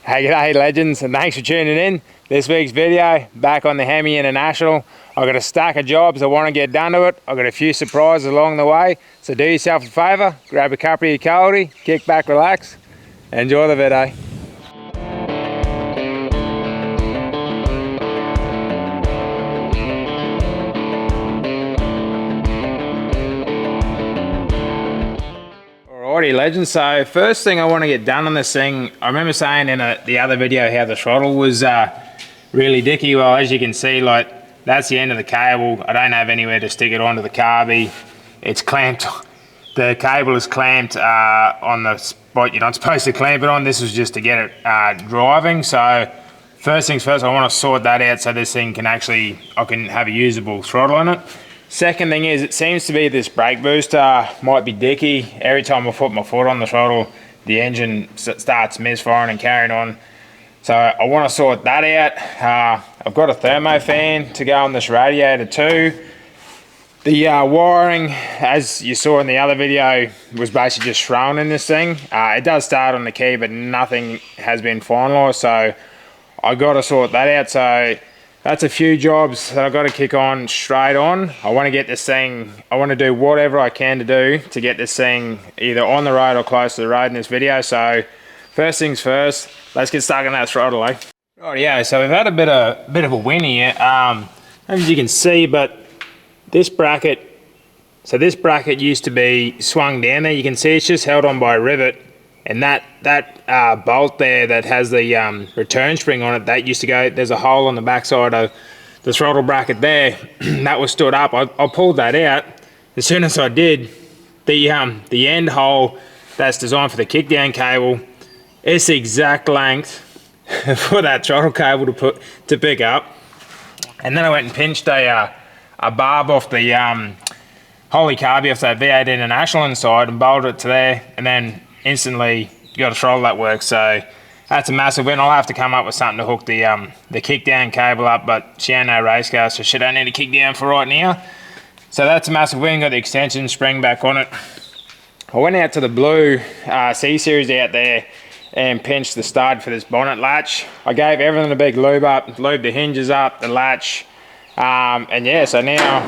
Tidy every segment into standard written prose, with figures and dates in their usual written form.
Hey, g'day legends, and thanks for tuning in. This week's video, back on the Hemi International. I've got a stack of jobs I want to get done to it. I've got a few surprises along the way. So do yourself a favour, grab a cuppa of your coldie, kick back, relax, and enjoy the video. Alrighty legends, so first thing I want to get done on this thing, I remember saying in the other video how the throttle was really dicky. Well, as you can see, like, that's the end of the cable. I don't have anywhere to stick it onto the carby. It's clamped, the cable is clamped on the spot you're not supposed to clamp it on. This was just to get it driving. So first things first, I want to sort that out so this thing can actually, I can have a usable throttle in it. Second thing is, it seems to be this brake booster might be dicky. Every time I put my foot on the throttle, the engine starts misfiring and carrying on. So I want to sort that out. I've got a thermo fan to go on this radiator too. The wiring, as you saw in the other video, was basically just thrown in this thing. It does start on the key, but nothing has been finalised, so I got to sort that out. So that's a few jobs that I've got to kick on straight on. I want to get this thing, I want to do whatever I can to do to get this thing either on the road or close to the road in this video. So first things first, let's get stuck on that throttle, eh? Right, yeah, so we've had a bit of a win here. As you can see, but this bracket, so this bracket used to be swung down there. You can see it's just held on by a rivet. And that bolt there that has the return spring on it, that used to go, there's a hole on the backside of the throttle bracket there. That was stood up. I pulled that out. As soon as I did, the end hole that's designed for the kickdown cable, it's the exact length for that throttle cable to pick up. And then I went and pinched a barb off the Holy Carby off that V8 International inside and bolted it to there, and then instantly you got a throttle that works. So that's a massive win. I'll have to come up with something to hook the kickdown cable up, but she ain't no race car, so she don't need a kickdown for right now. So that's a massive win. Got the extension spring back on it. I went out to the blue C-Series out there and pinched the stud for this bonnet latch. I gave everything a big lube up, lubed the hinges up, the latch, and yeah, so now,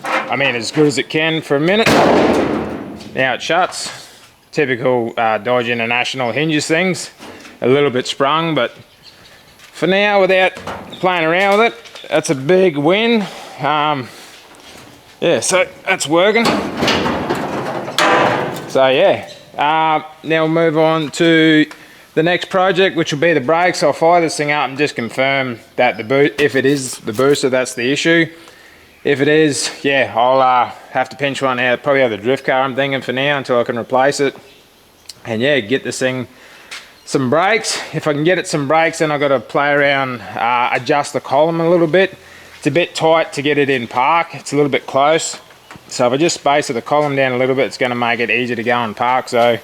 I mean, as good as it can for a minute. Now it shuts. Typical Dodge International hinges things, a little bit sprung, but for now, without playing around with it, that's a big win. Yeah, so that's working. So yeah, now we'll move on to the next project, which will be the brakes. I'll fire this thing up and just confirm that if it is the booster, that's the issue. If it is, yeah, I'll have to pinch one out, probably have the drift car I'm thinking for now until I can replace it. And yeah, get this thing some brakes. If I can get it some brakes, then I've got to play around, adjust the column a little bit. It's a bit tight to get it in park. It's a little bit close. So if I just space the column down a little bit, it's going to make it easier to go in park. So,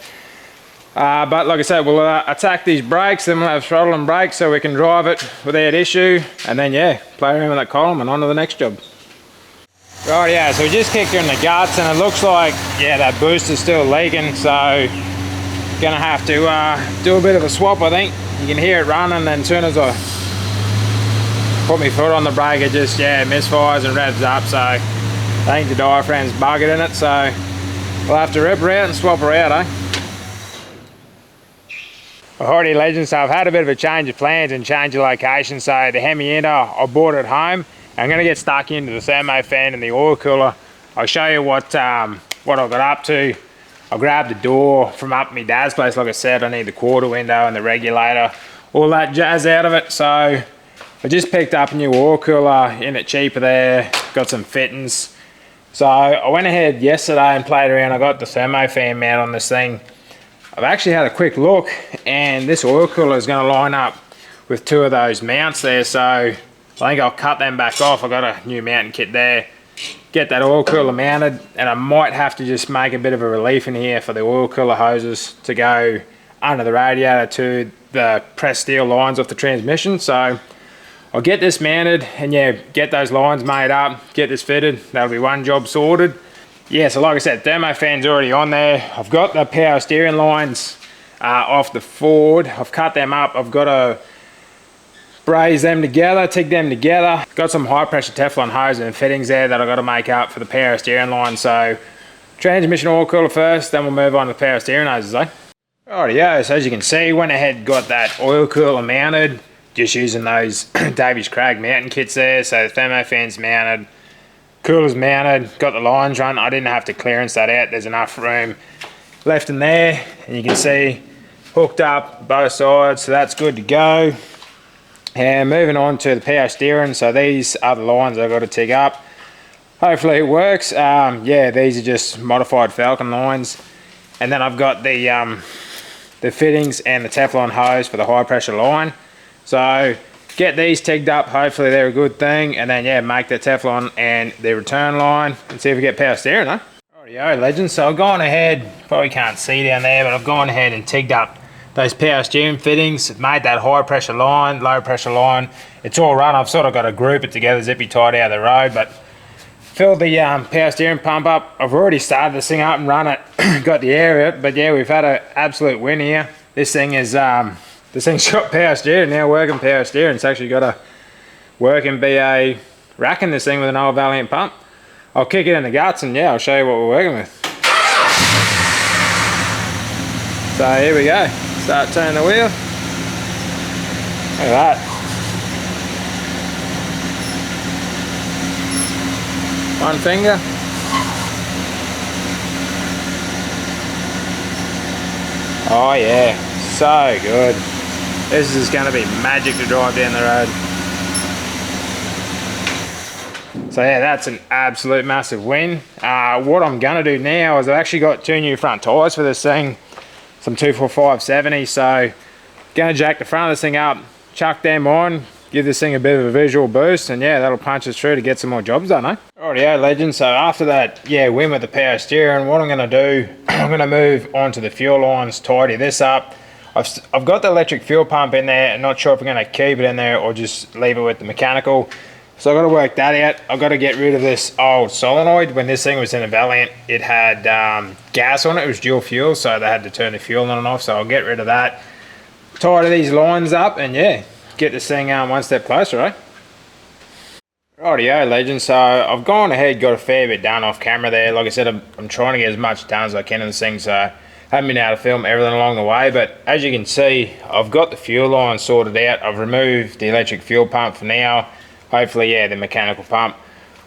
but like I said, we'll attack these brakes, then we'll have throttle and brakes so we can drive it without issue. And then yeah, play around with that column and on to the next job. Right, yeah, so we just kicked her in the guts and it looks like, yeah, that booster's still leaking, so gonna have to do a bit of a swap, I think. You can hear it running, and as soon as I put my foot on the brake, it just, yeah, misfires and revs up, so I think the diaphragm's buggered in it, so we'll have to rip her out and swap her out, eh? Alrighty legends, so I've had a bit of a change of plans and change of location, so the Hemi Inter, I bought it home. I'm going to get stuck into the thermo fan and the oil cooler. I'll show you what I got up to. I grabbed the door from up my dad's place. Like I said, I need the quarter window and the regulator, all that jazz out of it. So I just picked up a new oil cooler in it cheaper there. Got some fittings. So I went ahead yesterday and played around. I got the thermo fan mount on this thing. I've actually had a quick look, and this oil cooler is going to line up with two of those mounts there. So I think I'll cut them back off. I got a new mounting kit there. Get that oil cooler mounted, and I might have to just make a bit of a relief in here for the oil cooler hoses to go under the radiator to the pressed steel lines off the transmission. So I'll get this mounted and yeah, get those lines made up, get this fitted. That'll be one job sorted. Yeah, so like I said, thermo fan's already on there. I've got the power steering lines off the Ford. I've cut them up. I've got to braze them together, TIG them together. Got some high pressure Teflon hose and fittings there that I've got to make up for the power steering line. So transmission oil cooler first, then we'll move on to the power steering hoses, eh? Rightio, so as you can see, went ahead, got that oil cooler mounted, just using those Davies Craig mounting kits there. So the thermo fans mounted, coolers mounted, got the lines run. I didn't have to clearance that out. There's enough room left in there, and you can see hooked up both sides, so that's good to go. And moving on to the power steering, so these are the lines I've got to TIG up. Hopefully it works. Yeah, these are just modified Falcon lines. And then I've got the fittings and the Teflon hose for the high pressure line. So get these TIG'd up, hopefully they're a good thing. And then yeah, make the Teflon and the return line and see if we get power steering, huh? Rightio, legends. So I've gone ahead, probably can't see down there, but I've gone ahead and TIG'd up those power steering fittings, made that high pressure line, low pressure line. It's all run. I've sort of got to group it together, zippy tight out of the road, but filled the power steering pump up. I've already started this thing up and run it, got the air out, but yeah, we've had an absolute win here. This thing is, this thing's got power steering now, working power steering. It's actually got a working BA rack in this thing with an old Valiant pump. I'll kick it in the guts and yeah, I'll show you what we're working with. So here we go. Start turning the wheel. Look at that. One finger. Oh yeah, so good. This is going to be magic to drive down the road. So yeah, that's an absolute massive win. What I'm going to do now is I've actually got 2 new front tyres for this thing. Some 245/70, so going to jack the front of this thing up, chuck them on, give this thing a bit of a visual boost, and yeah, that'll punch us through to get some more jobs done, eh? Rightio, legends. So after that, yeah, win with the power steering, what I'm going to do, I'm going to move on to the fuel lines, tidy this up. I've got the electric fuel pump in there. I'm not sure if I'm going to keep it in there or just leave it with the mechanical. So I've got to work that out. I've got to get rid of this old solenoid. When this thing was in a Valiant, it had gas on it. It was dual fuel, so they had to turn the fuel on and off. So I'll get rid of that. Tidy these lines up and yeah, get this thing one step closer, right? Rightio, legends. So I've gone ahead, got a fair bit done off camera there. Like I said, I'm trying to get as much done as I can in this thing, so I haven't been able to film everything along the way. But as you can see, I've got the fuel line sorted out. I've removed the electric fuel pump for now. Hopefully, yeah, the mechanical pump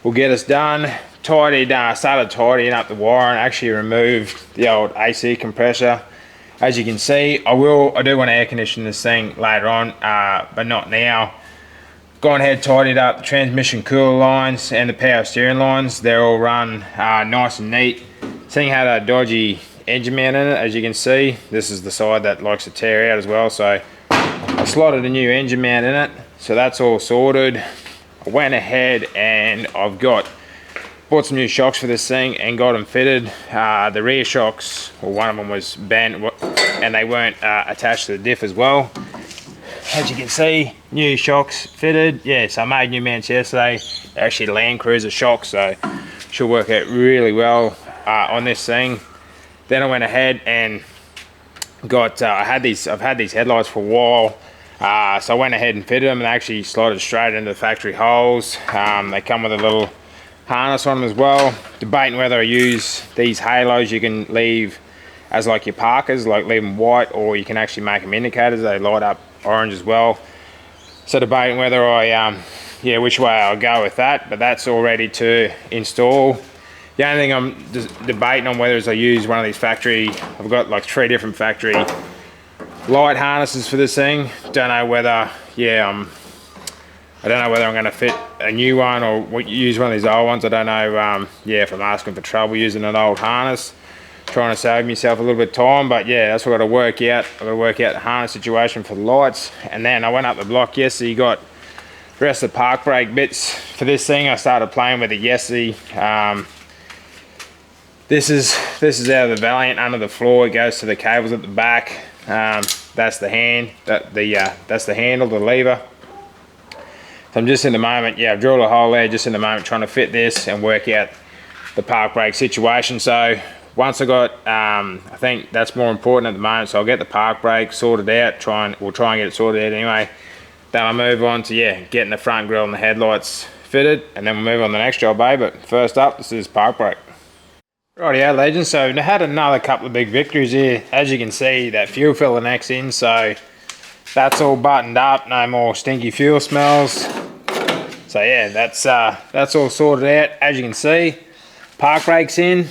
will get us done. Started tidying up the wire and actually removed the old AC compressor. As you can see, I do want to air condition this thing later on, but not now. Gone ahead, tidied up the transmission cooler lines and the power steering lines. They're all run nice and neat. This thing had a dodgy engine mount in it, as you can see. This is the side that likes to tear out as well, so I slotted a new engine mount in it. So that's all sorted. I went ahead and I've bought some new shocks for this thing and got them fitted. The rear shocks, well, one of them was bent and they weren't attached to the diff as well. As you can see, new shocks fitted. Yeah, so I made new mounts yesterday. They're actually Land Cruiser shocks, so should work out really well on this thing. Then I went ahead and got, I've had these headlights for a while. So I went ahead and fitted them and actually slotted straight into the factory holes. They come with a little harness on them as well. Debating whether I use these halos you can leave as like your parkers, like leave them white, or you can actually make them indicators. They light up orange as well. So debating whether I, which way I'll go with that, but that's all ready to install. The only thing I'm debating on whether is I use one of these factory, I've got like 3 different factory light harnesses for this thing. Don't know whether, I don't know whether I'm going to fit a new one or use one of these old ones. I don't know, if I'm asking for trouble using an old harness. Trying to save myself a little bit of time, but yeah, that's what I've got to work out. I've got to work out the harness situation for the lights. And then I went up the block yesterday, got the rest of the park brake bits for this thing. I started playing with it yesterday. This is out of the Valiant under the floor. It goes to the cables at the back. That's the hand, that's the handle, the lever. So I'm just in the moment, I've drilled a hole there just in the moment trying to fit this and work out the park brake situation. So once I got, I think that's more important at the moment, so I'll get the park brake sorted out, we'll try and get it sorted out anyway. Then I'll move on to, yeah, getting the front grille and the headlights fitted, and then we'll move on to the next job, but first up, this is park brake. Rightio legends, so I had another couple of big victories here. As you can see, that fuel filler neck's in, so that's all buttoned up, no more stinky fuel smells. So yeah, that's all sorted out. As you can see, park brake's in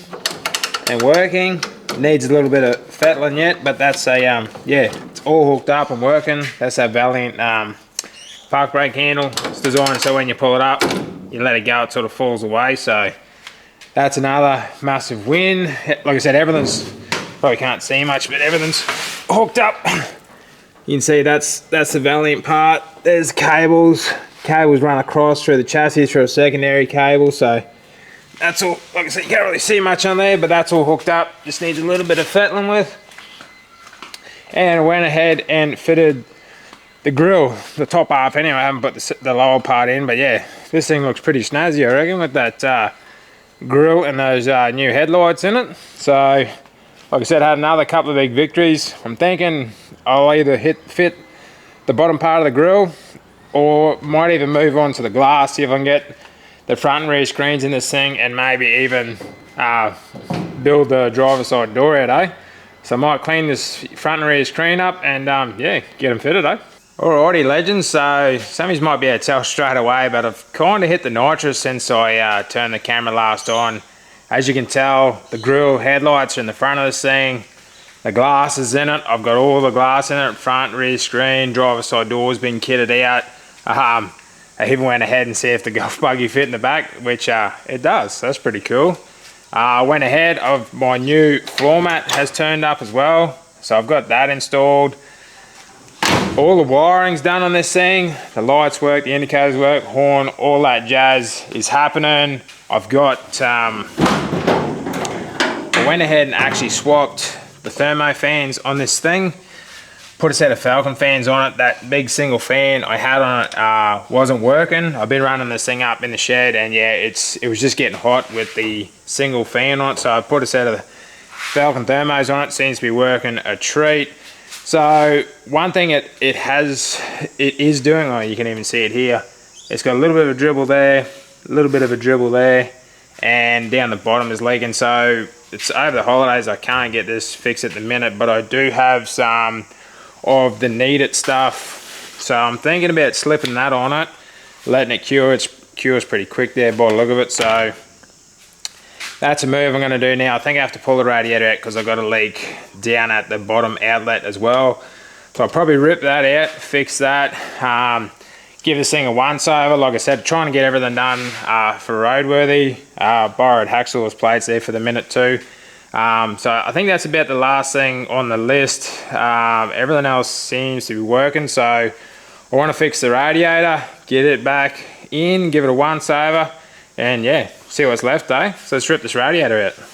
and working. Needs a little bit of fettling yet, but that's a yeah, it's all hooked up and working. That's a Valiant park brake handle. It's designed so when you pull it up, you let it go, it sort of falls away. So that's another massive win. Like I said, everything's, probably can't see much, but everything's hooked up. You can see that's the Valiant part. There's cables run across through the chassis through a secondary cable, so that's all. Like I said, you can't really see much on there, but that's all hooked up. Just needs a little bit of fettling with. And I went ahead and fitted the grill, the top half anyway. I haven't put the lower part in, but yeah, this thing looks pretty snazzy, I reckon, with that grill and those new headlights in it. So like I said, I had another couple of big victories. I'm thinking I'll either fit the bottom part of the grill, or might even move on to the glass, see if I can get the front and rear screens in this thing, and maybe even build the driver's side door out, eh? So I might clean this front and rear screen up and yeah, get them fitted, eh? Alrighty legends, so some of you might be able to tell straight away, but I've kind of hit the nitrous since I turned the camera last on. As you can tell, the grille headlights are in the front of this thing. The glass is in it. I've got all the glass in it, front, rear screen, driver's side door's been kitted out. I even went ahead and see if the golf buggy fit in the back, which it does. So that's pretty cool. I went ahead of my new floor mat has turned up as well. So I've got that installed. All the wiring's done on this thing. The lights work, the indicators work, horn, all that jazz is happening. I've got, I went ahead and actually swapped the thermo fans on this thing. Put a set of Falcon fans on it. That big single fan I had on it wasn't working. I've been running this thing up in the shed, and yeah, it was just getting hot with the single fan on it. So I put a set of Falcon thermos on it. Seems to be working a treat. So one thing it is doing, oh, you can even see it here. It's got a little bit of a dribble there, a little bit of a dribble there, and down the bottom is leaking. So it's over the holidays. I can't get this fixed at the minute, but I do have some of the needed stuff, so I'm thinking about slipping that on it, letting it cure. It cures pretty quick there by the look of it. So that's a move I'm going to do now. I think I have to pull the radiator out because I've got a leak down at the bottom outlet as well. So I'll probably rip that out, fix that, give this thing a once over. Like I said, trying to get everything done for roadworthy. Borrowed hacksaw's plates there for the minute too. So I think that's about the last thing on the list. Everything else seems to be working. So I want to fix the radiator, get it back in, give it a once over, and yeah, see what's left, eh? So let's rip this radiator out.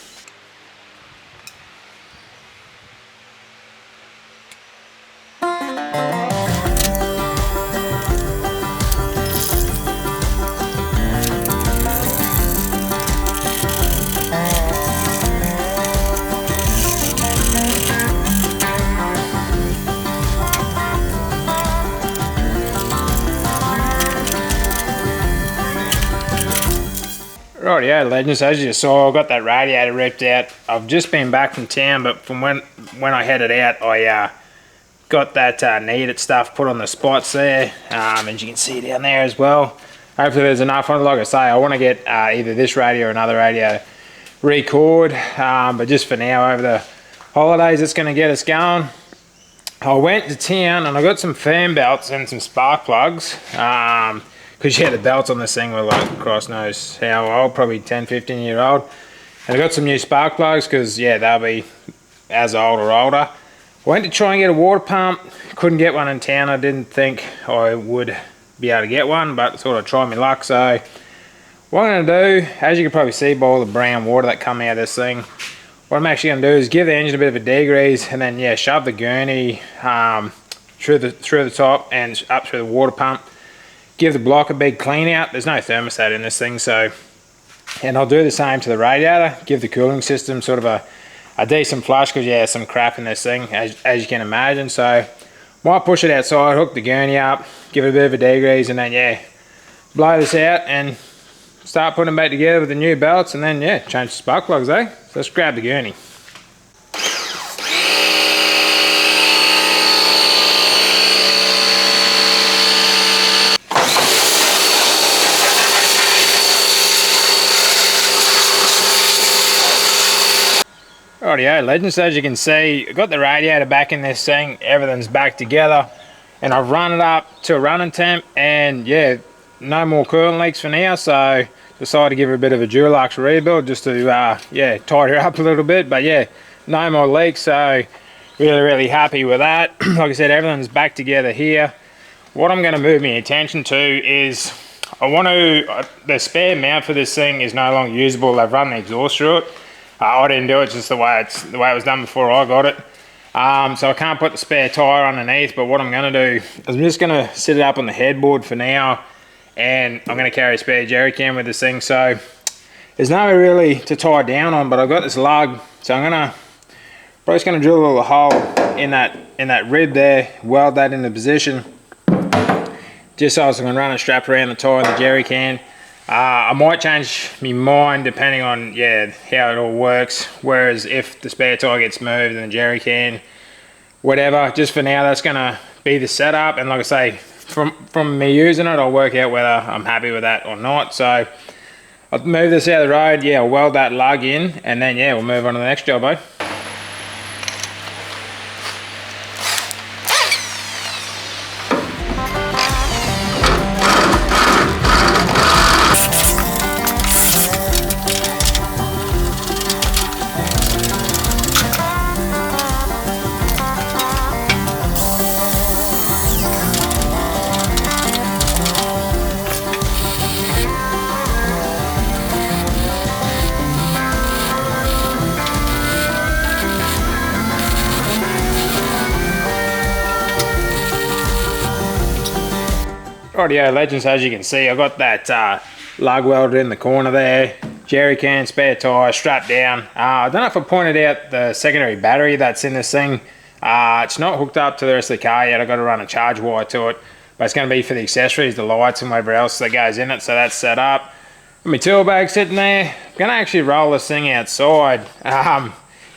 Rightio legends, as you saw, I got that radiator ripped out. I've just been back from town, but from when I headed out, I got that needed stuff put on the spots there, and you can see down there as well. Hopefully there's enough on it. Like I say, I want to get either this radio or another radio record, but just for now, over the holidays, it's going to get us going. I went to town and I got some fan belts and some spark plugs. Because yeah, the belts on this thing were like, cross knows how old, probably 10, 15 year old. And I got some new spark plugs because yeah, they'll be as old or older. I went to try and get a water pump, couldn't get one in town. I didn't think I would be able to get one, but thought I'd try my luck. So what I'm going to do, as you can probably see by all the brown water that come out of this thing, what I'm actually going to do is give the engine a bit of a degrease and then yeah, shove the gurney through the top and up through the water pump. Give the block a big clean out. There's no thermostat in this thing, so, and I'll do the same to the radiator, give the cooling system sort of a a decent flush, because yeah, some crap in this thing, as you can imagine. So might push it outside, hook the gurney up, give it a bit of a degrease, and then yeah, blow this out and start putting them back together with the new belts, and then yeah, change the spark plugs, eh? So let's grab the gurney. Rightio, legends, as you can see, I've got the radiator back in this thing, everything's back together, and I've run it up to a running temp, and yeah, no more coolant leaks for now, so decided to give her a bit of a Dulux rebuild just to yeah, tidy her up a little bit. But yeah, no more leaks, so really happy with that. Like I said, everything's back together here. What I'm going to move my attention to is the spare mount for this thing is no longer usable. They've run the exhaust through it. I didn't do it, just the way it was done before I got it. So I can't put the spare tyre underneath, but what I'm going to do is I'm just going to sit it up on the headboard for now, and I'm going to carry a spare jerry can with this thing. So there's nowhere really to tie down on, but I've got this lug, so I'm just going to drill a little hole in that rib there, weld that into position, just so I can run a strap around the tyre and the jerry can. I might change my mind depending on yeah, how it all works, whereas if the spare tyre gets moved and the jerry can, whatever, just for now that's going to be the setup. And like I say, from me using it, I'll work out whether I'm happy with that or not. So I'll move this out of the road, yeah, I'll weld that lug in, and then yeah, we'll move on to the next job, eh? Rightio, legends, as you can see, I got that lug welded in the corner there, jerry can, spare tyre, strapped down. I don't know if I pointed out the secondary battery that's in this thing. It's not hooked up to the rest of the car yet. I've got to run a charge wire to it, but it's going to be for the accessories, the lights and whatever else that goes in it, so that's set up. My tool bag sitting there. I'm going to actually roll this thing outside,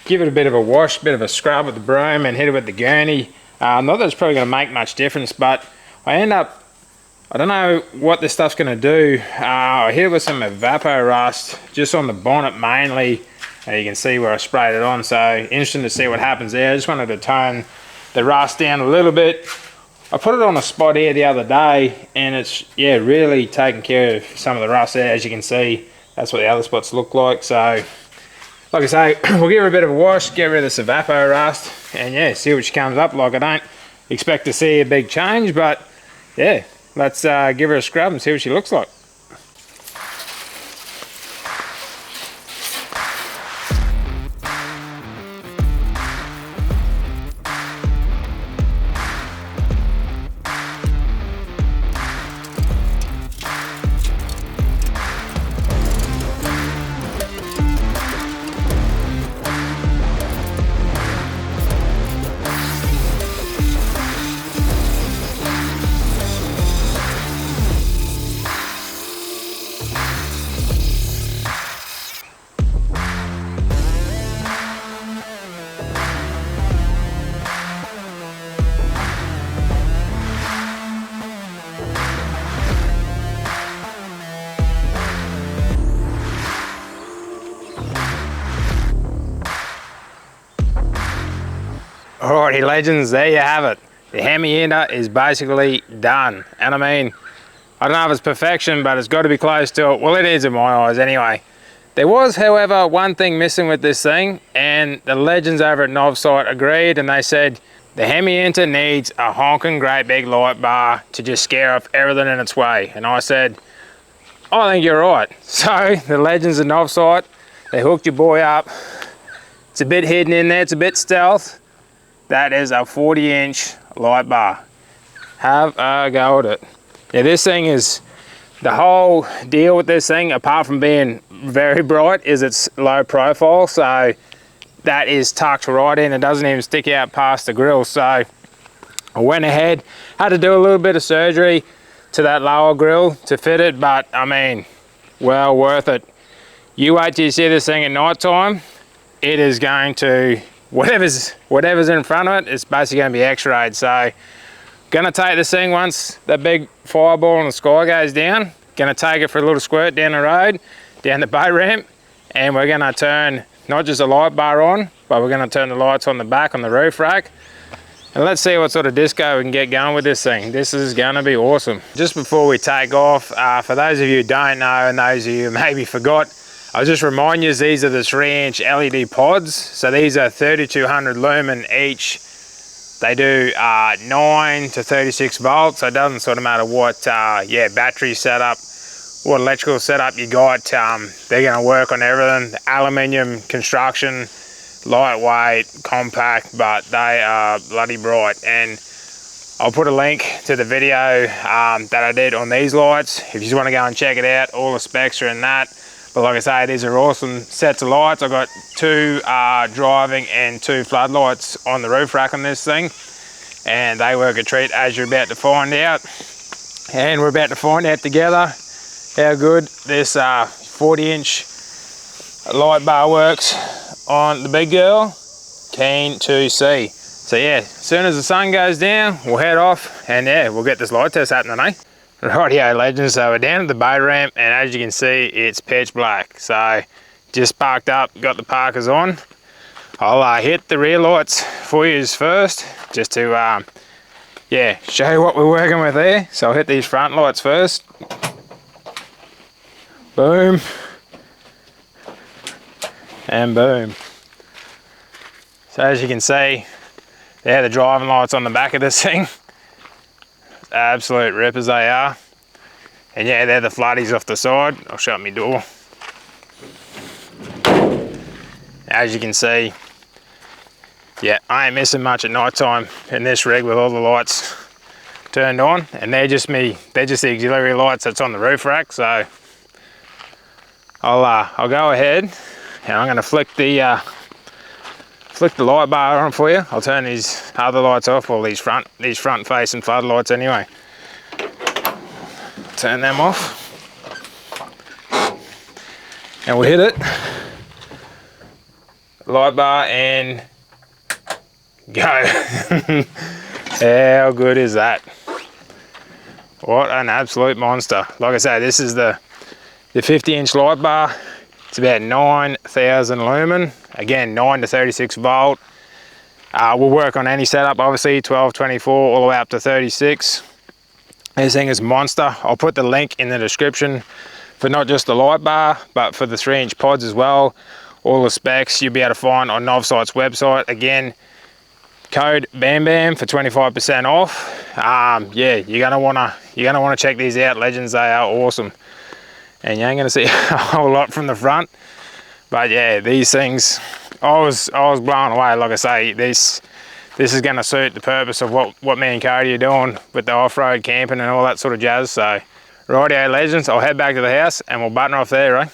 give it a bit of a wash, bit of a scrub with the broom, and hit it with the gurney. Not that it's probably going to make much difference, but I don't know what this stuff's going to do. I hit it with some evapor rust just on the bonnet mainly. You can see where I sprayed it on, so interesting to see what happens there. I just wanted to tone the rust down a little bit. I put it on a spot here the other day, and it's yeah, really taken care of some of the rust there. As you can see, that's what the other spots look like. So like I say, we'll give her a bit of a wash, get rid of this evapor rust, and yeah, see what she comes up like. I don't expect to see a big change, but yeah, let's give her a scrub and see what she looks like. Alrighty legends, there you have it. The Hemi ender is basically done. And I mean, I don't know if it's perfection, but it's got to be close to it. Well, it is in my eyes anyway. There was, however, one thing missing with this thing, and the legends over at Novsite agreed, and they said the Hemi ender needs a honking great big light bar to just scare off everything in its way. And I said, I think you're right. So the legends at Novsite, they hooked your boy up. It's a bit hidden in there, it's a bit stealth. That is a 40-inch light bar. Have a go at it. Yeah, this thing is, the whole deal with this thing, apart from being very bright, is it's low profile. So that is tucked right in. It doesn't even stick out past the grill. So I went ahead, had to do a little bit of surgery to that lower grill to fit it, but I mean, well worth it. You wait till you see this thing at night time. It is going to, whatever's in front of it, it's basically going to be x-rayed. So gonna take this thing once the big fireball in the sky goes down, gonna take it for a little squirt down the road, down the boat ramp, and we're gonna turn not just a light bar on, but we're gonna turn the lights on the back on the roof rack. And let's see what sort of disco we can get going with this thing. This is gonna be awesome. Just before we take off, for those of you who don't know and those of you who maybe forgot, I'll just remind you these are the 3-inch LED pods. So these are 3200 lumen each. They do 9 to 36 volts, so it doesn't sort of matter what battery setup, what electrical setup you got, they're gonna work on everything. The aluminium construction, lightweight, compact, but they are bloody bright. And I'll put a link to the video that I did on these lights if you just want to go and check it out. All the specs are in that. But like I say, these are awesome sets of lights. I've got 2 driving and 2 floodlights on the roof rack on this thing, and they work a treat, as you're about to find out. And we're about to find out together how good this 40-inch light bar works on the big girl. Keen to see. So yeah, as soon as the sun goes down, we'll head off, and yeah, we'll get this light test happening, eh? Rightio legends, so we're down at the boat ramp, and as you can see, it's pitch black. So just parked up, got the parkers on. I'll hit the rear lights for you first, just to show you what we're working with there. So I'll hit these front lights first. Boom. And boom. So as you can see, they're the driving lights on the back of this thing. Absolute rippers they are. And yeah, they're the floodies off the side. I'll shut my door. As you can see, yeah, I ain't missing much at night time in this rig with all the lights turned on, and they're just the auxiliary lights that's on the roof rack. So I'll go ahead and I'm gonna flick the light bar on for you. I'll turn these other lights off, or these front facing floodlights anyway. Turn them off. And we'll hit it. Light bar and go. How good is that? What an absolute monster. Like I say, this is the 50-inch light bar. It's about 9,000 lumen. Again, 9 to 36 volt. We'll work on any setup, obviously, 12, 24, all the way up to 36. This thing is monster. I'll put the link in the description for not just the light bar, but for the 3-inch pods as well. All the specs you'll be able to find on Novsight's website. Again, code BAMBAM for 25% off. Yeah, you're gonna wanna check these out, legends. They are awesome. And you ain't gonna see a whole lot from the front, but yeah, these things, I was blown away. Like I say, this is gonna suit the purpose of what me and Cody are doing with the off-road camping and all that sort of jazz. So, rightio legends, I'll head back to the house and we'll button off there, right?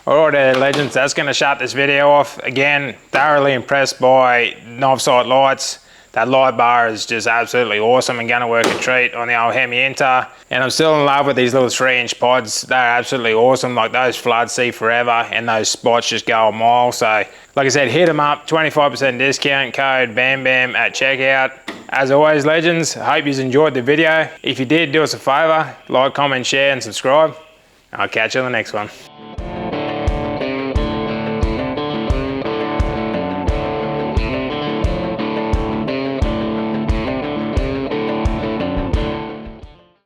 Alright legends, that's gonna shut this video off. Again, thoroughly impressed by Novsight lights. That light bar is just absolutely awesome and gonna work a treat on the old Hemi Inter. And I'm still in love with these little 3-inch pods. They're absolutely awesome. Like those floods see forever, and those spots just go a mile. So like I said, hit them up, 25% discount, code BAMBAM at checkout. As always legends, I hope you enjoyed the video. If you did, do us a favor, like, comment, share and subscribe. I'll catch you on the next one.